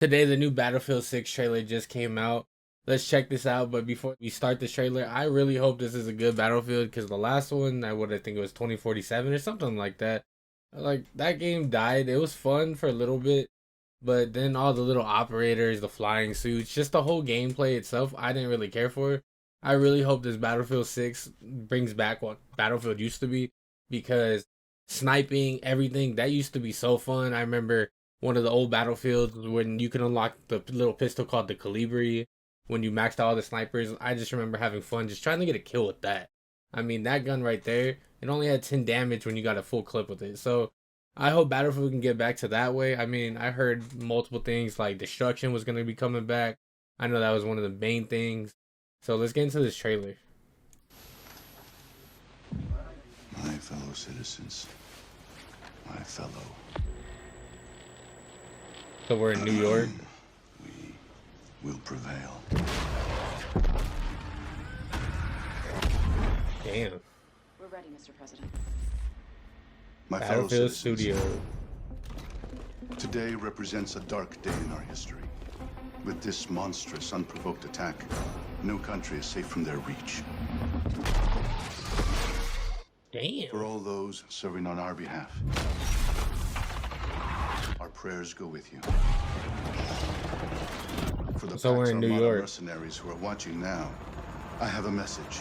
Today, the new Battlefield 6 trailer just came out. Let's check this out. But before we start this trailer, I really hope this is a good Battlefield because the last one, I think it was 2047 or something like that. Like, that game died. It was fun for a little bit, but then all the little operators, the flying suits, just the whole gameplay itself, I didn't really care for. I really hope this Battlefield 6 brings back what Battlefield used to be because sniping, everything, that used to be so fun. I remember one of the old battlefields when you can unlock the little pistol called the Calibri when you maxed out all the snipers. I just remember having fun just trying to get a kill with that. I mean, that gun right there, it only had 10 damage when you got a full clip with it. So I hope Battlefield can get back to that way. I mean, I heard multiple things like destruction was going to be coming back. I know that was one of the main things. So let's get into this trailer. My fellow citizens, my fellow. So we're in New York. We will prevail. Damn. We're ready, Mr. President. My fellow Battlefield citizens, Studio. today represents a dark day in our history. With this monstrous, unprovoked attack, no country is safe from their reach. Damn. For all those serving on our behalf, our prayers go with you. For the So we're Pax in New Armada York. mercenaries who are watching now, I have a message.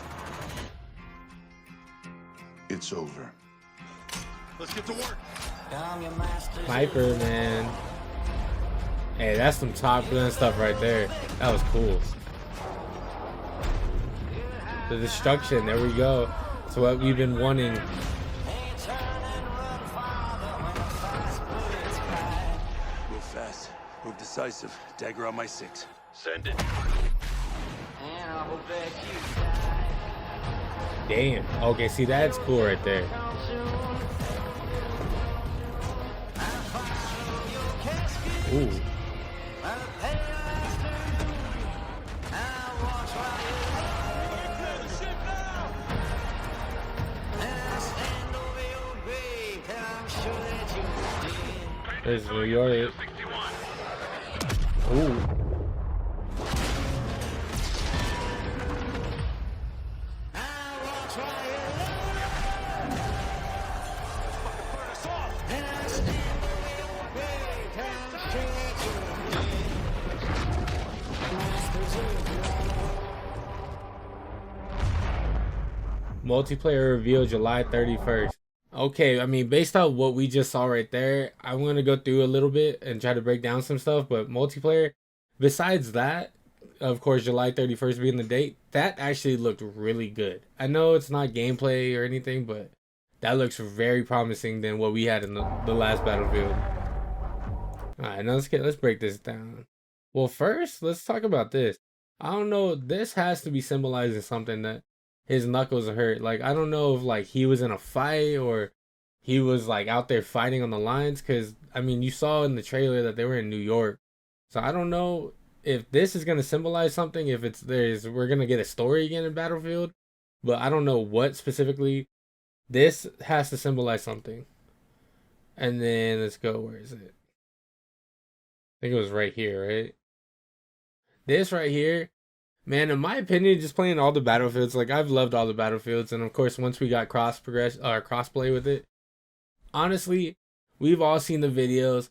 It's over. Let's get to work. Sniper, man. Hey, that's some Top Gun stuff right there. That was cool. The destruction, there we go. It's what we've been wanting. Move fast. Move decisive. Dagger on my 6. Send it. Damn. Okay, see, that's cool right there. Ooh. There's New York. Ooh. Multiplayer reveal July 31st. Okay, I mean, based on what we just saw right there, I'm going to go through a little bit and try to break down some stuff. But multiplayer, besides that, of course, July 31st being the date, that actually looked really good. I know it's not gameplay or anything, but that looks very promising than what we had in the last Battlefield. Alright, now let's break this down. Well, first, let's talk about this. I don't know, this has to be symbolizing something that his knuckles are hurt. Like, I don't know if like he was in a fight or he was like out there fighting on the lines, because I mean, you saw in the trailer that they were in New York. So I don't know if this is gonna symbolize something, if we're gonna get a story again in Battlefield, but I don't know what specifically. This has to symbolize something. And then let's go, where is it? I think it was right here, right? This right here, man, in my opinion, just playing all the battlefields, like I've loved all the battlefields, and of course, once we got crossplay with it, honestly, we've all seen the videos.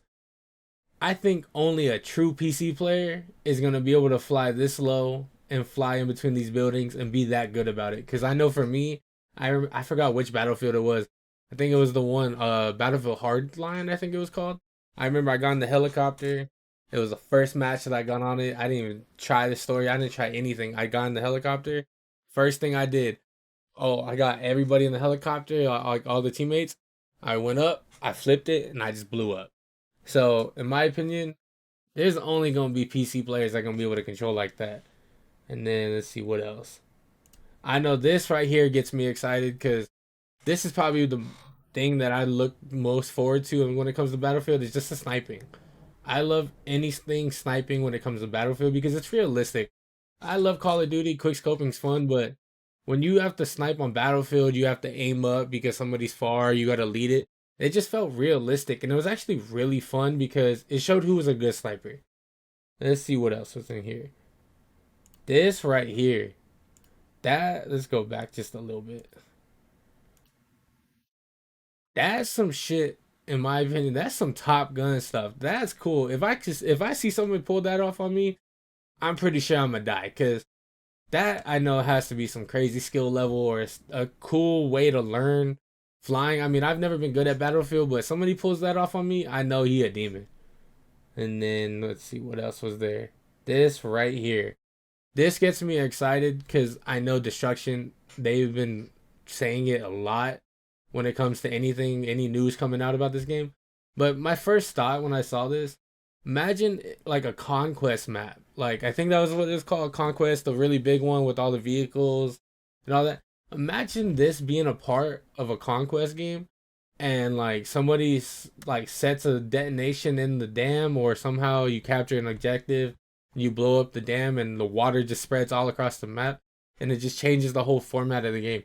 I think only a true PC player is gonna be able to fly this low and fly in between these buildings and be that good about it. Because I know for me, I forgot which battlefield it was. I think it was the one Battlefield Hardline, I think it was called. I remember I got in the helicopter. It was the first match that I got on it. I didn't even try the story. I didn't try anything. I got in the helicopter. First thing I did, oh, I got everybody in the helicopter, all the teammates. I went up, I flipped it, and I just blew up. So, in my opinion, there's only going to be PC players that are going to be able to control like that. And then, let's see what else. I know this right here gets me excited because this is probably the thing that I look most forward to when it comes to Battlefield is just the sniping. I love anything sniping when it comes to Battlefield because it's realistic. I love Call of Duty, quick scoping's fun, but when you have to snipe on Battlefield, you have to aim up because somebody's far, you gotta lead it. It just felt realistic, and it was actually really fun because it showed who was a good sniper. Let's see what else was in here. This right here. Let's go back just a little bit. That's some shit, in my opinion. That's some Top Gun stuff. That's cool. If I see someone pull that off on me, I'm pretty sure I'm gonna die. Cause that I know has to be some crazy skill level or a cool way to learn flying. I mean, I've never been good at Battlefield, but somebody pulls that off on me, I know he a demon. And then let's see what else was there. This right here. This gets me excited because I know destruction. They've been saying it a lot when it comes to anything, any news coming out about this game. But my first thought when I saw this, imagine like a conquest map. Like I think that was what it's called, conquest, the really big one with all the vehicles and all that. Imagine this being a part of a conquest game and like somebody's like sets a detonation in the dam or somehow you capture an objective, you blow up the dam and the water just spreads all across the map and it just changes the whole format of the game.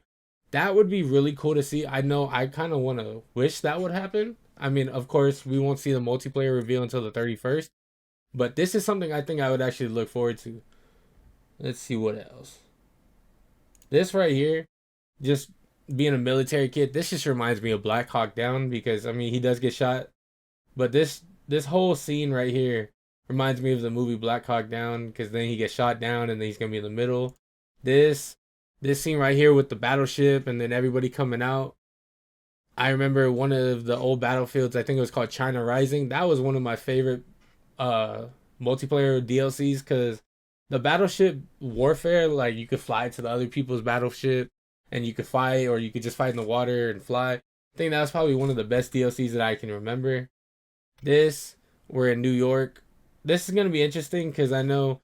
That would be really cool to see. I know I kind of want to wish that would happen. I mean, of course, we won't see the multiplayer reveal until the 31st, but this is something I think I would actually look forward to. Let's see what else. This right here, just being a military kid, this just reminds me of Black Hawk Down because I mean he does get shot, but this whole scene right here reminds me of the movie Black Hawk Down because then he gets shot down and then he's gonna be in the middle. This this scene right here with the battleship and then everybody coming out. I remember one of the old battlefields. I think it was called China Rising. That was one of my favorite uh multiplayer DLCs because the battleship warfare, like you could fly to the other people's battleship and you could fight, or you could just fight in the water and fly. I think that was probably one of the best DLCs that I can remember. This, we're in New York. This is gonna be interesting because I know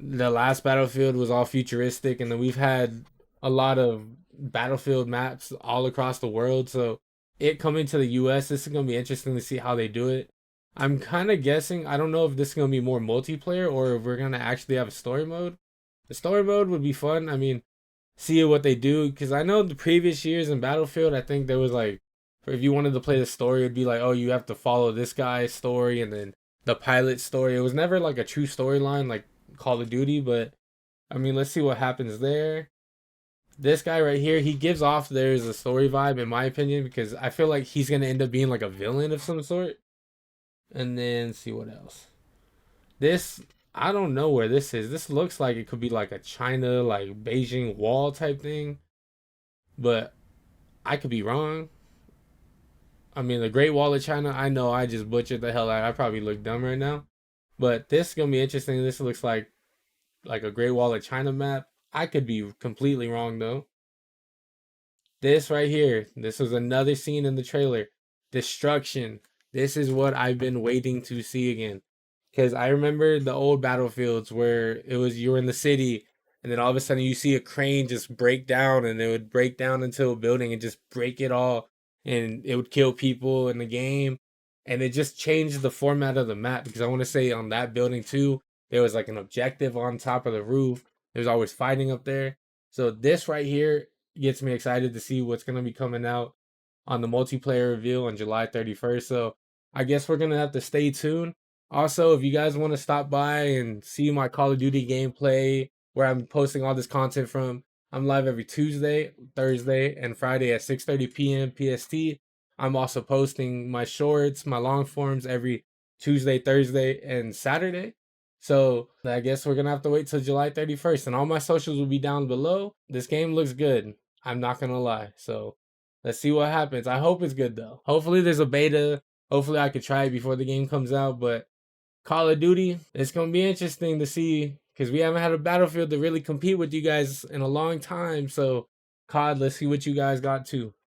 the last Battlefield was all futuristic, and then we've had a lot of Battlefield maps all across the world. So it coming to the US, this is gonna be interesting to see how they do it. I'm kind of guessing. I don't know if this is gonna be more multiplayer or if we're gonna actually have a story mode. The story mode would be fun. I mean, see what they do because I know the previous years in Battlefield, I think there was like, if you wanted to play the story, it'd be like, oh, you have to follow this guy's story and then the pilot story. It was never like a true storyline like Call of Duty, but I mean, let's see what happens there. This guy right here, he gives off there's a story vibe in my opinion because I feel like he's gonna end up being like a villain of some sort. And then see what else. This I don't know where this is. This looks like it could be like a China like Beijing wall type thing, but I could be wrong. I mean, the Great Wall of China. I know I just butchered the hell out. I probably look dumb right now, but this is gonna be interesting. This looks like a Great Wall of China map. I could be completely wrong though. This right here, this was another scene in the trailer. Destruction. This is what I've been waiting to see again. Because I remember the old battlefields where it was you were in the city and then all of a sudden you see a crane just break down and it would break down into a building and just break it all and it would kill people in the game. And it just changed the format of the map because I want to say on that building too, there was like an objective on top of the roof. There's always fighting up there. So this right here gets me excited to see what's gonna be coming out on the multiplayer reveal on July 31st. So I guess we're gonna have to stay tuned. Also, if you guys want to stop by and see my Call of Duty gameplay where I'm posting all this content from, I'm live every Tuesday, Thursday, and Friday at 6:30 p.m. PST. I'm also posting my shorts, my long forms every Tuesday, Thursday, and Saturday. So I guess we're gonna have to wait till July 31st, and all my socials will be down below. This game looks good. I'm not gonna lie. So let's see what happens. I hope it's good though. Hopefully there's a beta. Hopefully I could try it before the game comes out. But Call of Duty, it's gonna be interesting to see because we haven't had a Battlefield to really compete with you guys in a long time. So COD, let's see what you guys got too.